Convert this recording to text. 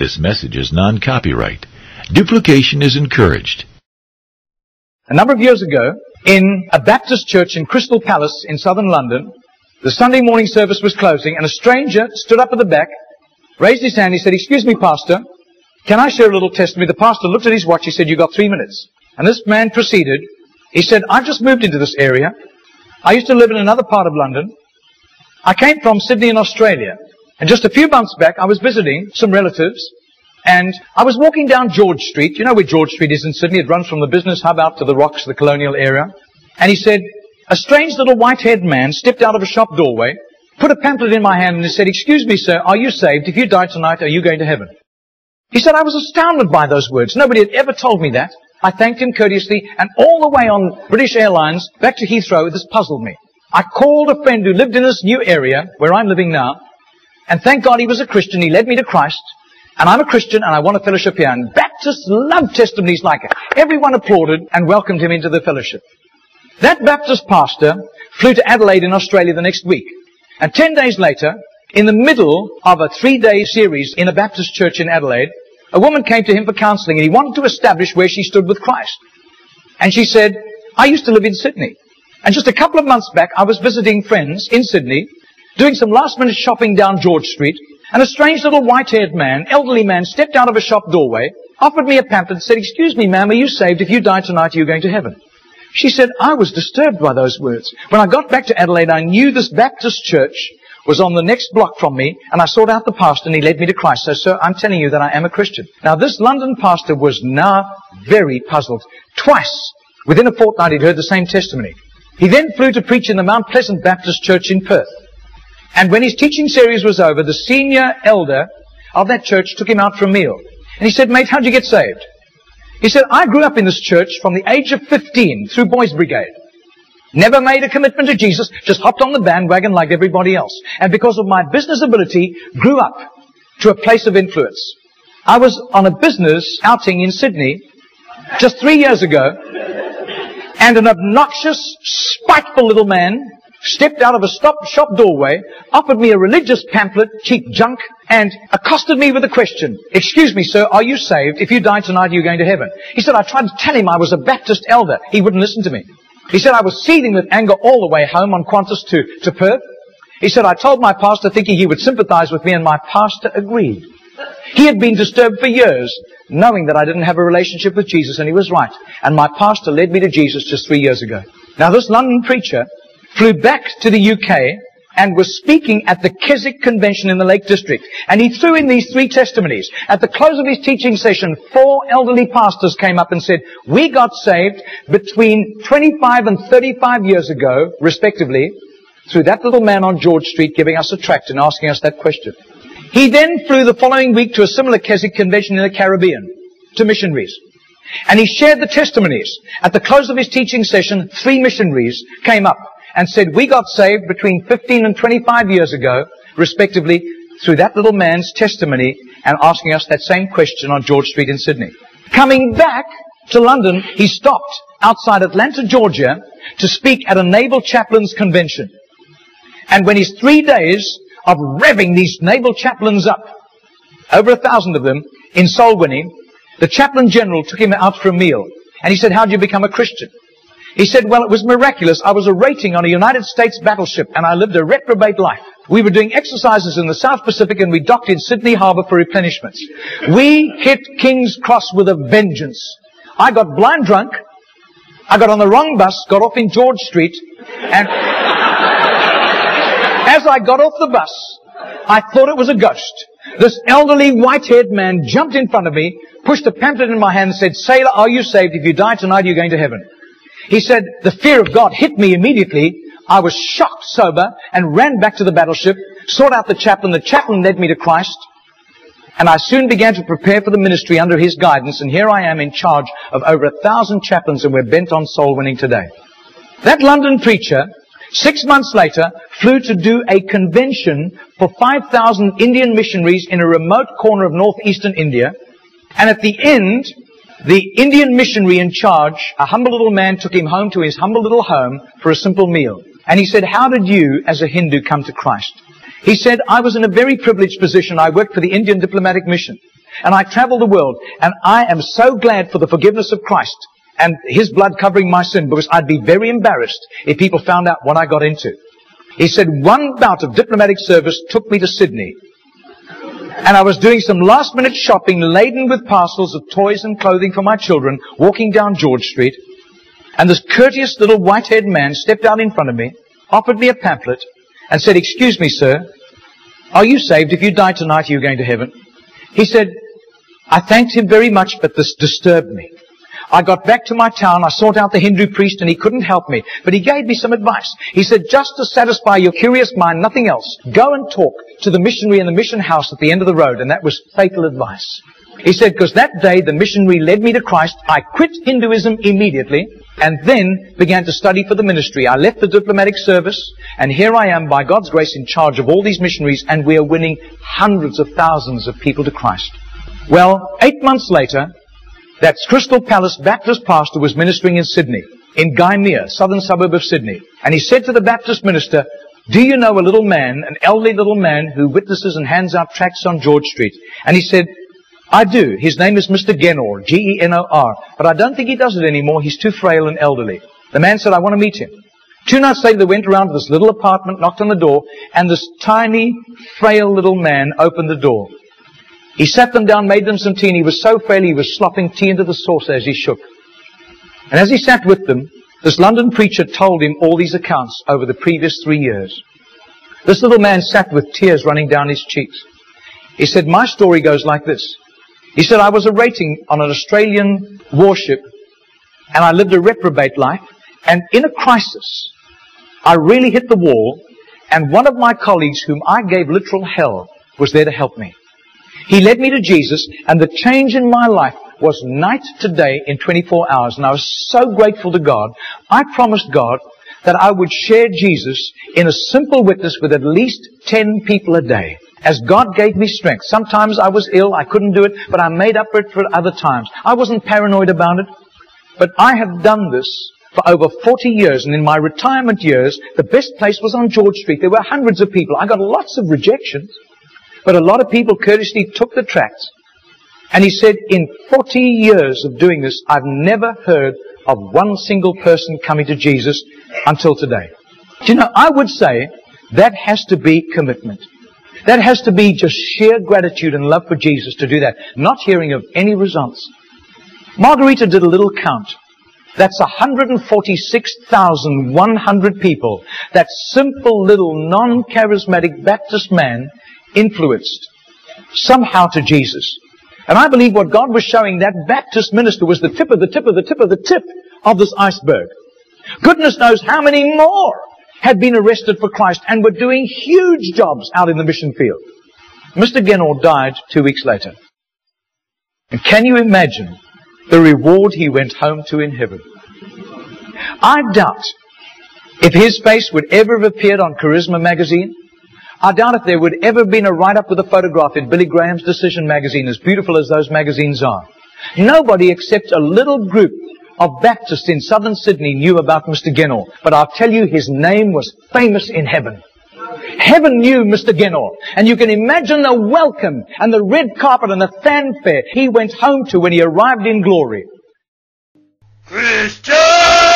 This message is non-copyright. Duplication is encouraged. A number of years ago, in a Baptist church in Crystal Palace in southern London, the Sunday morning service was closing, and a stranger stood up at the back, raised his hand, he said, "Excuse me, Pastor, can I share a little testimony?" The pastor looked at his watch, he said, "You've got 3 minutes." And this man proceeded. He said, "I've just moved into this area. I used to live in another part of London. I came from Sydney in Australia. And just a few months back, I was visiting some relatives. And I was walking down George Street. You know where George Street is in Sydney? It runs from the business hub out to the Rocks, the colonial area. And he said, a strange little white-haired man stepped out of a shop doorway, put a pamphlet in my hand, and he said, "Excuse me, sir, are you saved? If you die tonight, are you going to heaven?" He said, I was astounded by those words. Nobody had ever told me that. I thanked him courteously, and all the way on British Airlines back to Heathrow, this puzzled me. I called a friend who lived in this new area where I'm living now, and thank God he was a Christian. He led me to Christ. And I'm a Christian, and I want a fellowship here. And Baptists love testimonies like it. Everyone applauded and welcomed him into the fellowship. That Baptist pastor flew to Adelaide in Australia the next week. And 10 days later, in the middle of a 3-day series in a Baptist church in Adelaide, a woman came to him for counseling, and he wanted to establish where she stood with Christ. And she said, "I used to live in Sydney. And just a couple of months back, I was visiting friends in Sydney, doing some last-minute shopping down George Street, and a strange little white-haired man, elderly man, stepped out of a shop doorway, offered me a pamphlet, and said, 'Excuse me, ma'am, are you saved? If you die tonight, are you going to heaven?'" She said, I was disturbed by those words. When I got back to Adelaide, I knew this Baptist church was on the next block from me, and I sought out the pastor, and he led me to Christ. So, sir, I'm telling you that I am a Christian. Now, this London pastor was now very puzzled. Twice, within a fortnight, he'd heard the same testimony. He then flew to preach in the Mount Pleasant Baptist Church in Perth. And when his teaching series was over, the senior elder of that church took him out for a meal. And he said, "Mate, how'd you get saved?" He said, "I grew up in this church from the age of 15 through Boys Brigade. Never made a commitment to Jesus, just hopped on the bandwagon like everybody else. And because of my business ability, grew up to a place of influence. I was on a business outing in Sydney just 3 years ago, and an obnoxious, spiteful little man stepped out of a shop doorway, offered me a religious pamphlet, cheap junk, and accosted me with a question. 'Excuse me, sir, are you saved? If you die tonight, are you going to heaven?' He said, I tried to tell him I was a Baptist elder. He wouldn't listen to me. He said, I was seething with anger all the way home on Qantas to Perth. He said, I told my pastor thinking he would sympathize with me, and my pastor agreed. He had been disturbed for years, knowing that I didn't have a relationship with Jesus, and he was right. And my pastor led me to Jesus just 3 years ago." Now, this London preacher flew back to the UK and was speaking at the Keswick Convention in the Lake District. And he threw in these 3 testimonies. At the close of his teaching session, 4 elderly pastors came up and said, "We got saved between 25 and 35 years ago, respectively, through that little man on George Street giving us a tract and asking us that question." He then flew the following week to a similar Keswick Convention in the Caribbean, to missionaries. And he shared the testimonies. At the close of his teaching session, 3 missionaries came up and said, "We got saved between 15 and 25 years ago, respectively, through that little man's testimony and asking us that same question on George Street in Sydney." Coming back to London, he stopped outside Atlanta, Georgia, to speak at a naval chaplains convention. And when his 3 days of revving these naval chaplains up, over 1,000 of them, in soul winning, the chaplain general took him out for a meal. And he said, "How did you become a Christian?" He said, "Well, it was miraculous. I was a rating on a United States battleship, and I lived a reprobate life. We were doing exercises in the South Pacific, and we docked in Sydney Harbour for replenishments. We hit King's Cross with a vengeance. I got blind drunk. I got on the wrong bus, got off in George Street, and as I got off the bus, I thought it was a ghost. This elderly white-haired man jumped in front of me, pushed a pamphlet in my hand and said, 'Sailor, are you saved? If you die tonight, you're going to heaven.' He said, the fear of God hit me immediately. I was shocked sober and ran back to the battleship, sought out the chaplain. The chaplain led me to Christ. And I soon began to prepare for the ministry under his guidance. And here I am in charge of over 1,000 chaplains, and we're bent on soul winning today." That London preacher, 6 months later, flew to do a convention for 5,000 Indian missionaries in a remote corner of northeastern India. And at the end, the Indian missionary in charge, a humble little man, took him home to his humble little home for a simple meal. And he said, "How did you, as a Hindu, come to Christ?" He said, "I was in a very privileged position. I worked for the Indian diplomatic mission. and I travel the world, and I am so glad for the forgiveness of Christ and His blood covering my sin, because I'd be very embarrassed if people found out what I got into. He said, one bout of diplomatic service took me to Sydney. And I was doing some last-minute shopping laden with parcels of toys and clothing for my children, walking down George Street. And this courteous little white-haired man stepped out in front of me, offered me a pamphlet, and said, "Excuse me, sir, are you saved? If you die tonight, are you going to heaven?" He said, I thanked him very much, but this disturbed me. I got back to my town, I sought out the Hindu priest, and he couldn't help me. But he gave me some advice. He said, just to satisfy your curious mind, nothing else, go and talk to the missionary in the mission house at the end of the road. And that was fatal advice. He said, because that day the missionary led me to Christ. I quit Hinduism immediately and then began to study for the ministry. I left the diplomatic service, and here I am, by God's grace, in charge of all these missionaries, and we are winning hundreds of thousands of people to Christ. Well, 8 months later, that Crystal Palace Baptist pastor was ministering in Sydney, in Gymea, southern suburb of Sydney. And he said to the Baptist minister, do you know a little man, an elderly little man who witnesses and hands out tracts on George Street? And he said, I do. His name is Mr. Genor, G-E-N-O-R. But I don't think he does it anymore. He's too frail and elderly. The man said, I want to meet him. 2 nights later, they went around to this little apartment, knocked on the door, and this tiny, frail little man opened the door. He sat them down, made them some tea, and he was so frail he was slopping tea into the saucer as he shook. And as he sat with them, this London preacher told him all these accounts over the previous 3 years. This little man sat with tears running down his cheeks. He said, my story goes like this. He said, I was a rating on an Australian warship, and I lived a reprobate life, and in a crisis, I really hit the wall, and one of my colleagues, whom I gave literal hell, was there to help me. He led me to Jesus, and the change in my life was night to day in 24 hours, and I was so grateful to God. I promised God that I would share Jesus in a simple witness with at least 10 people a day, as God gave me strength. Sometimes I was ill, I couldn't do it, but I made up for it for other times. I wasn't paranoid about it, but I have done this for over 40 years, and in my retirement years, the best place was on George Street. There were hundreds of people. I got lots of rejections, but a lot of people courteously took the tracts. And he said, in 40 years of doing this, I've never heard of one single person coming to Jesus until today. Do you know, I would say that has to be commitment. That has to be just sheer gratitude and love for Jesus to do that, not hearing of any results. Margarita did a little count. That's 146,100 people that simple little non-charismatic Baptist man influenced somehow to Jesus. And I believe what God was showing that Baptist minister was the tip of the tip of the tip of the tip of this iceberg. Goodness knows how many more had been arrested for Christ and were doing huge jobs out in the mission field. Mr. Genor died 2 weeks later. And can you imagine the reward he went home to in heaven? I doubt if his face would ever have appeared on Charisma magazine. I doubt if there would ever have been a write-up with a photograph in Billy Graham's Decision magazine, as beautiful as those magazines are. Nobody except a little group of Baptists in southern Sydney knew about Mr. Genor. But I'll tell you, his name was famous in heaven. Heaven knew Mr. Genor. And you can imagine the welcome and the red carpet and the fanfare he went home to when he arrived in glory. Christian!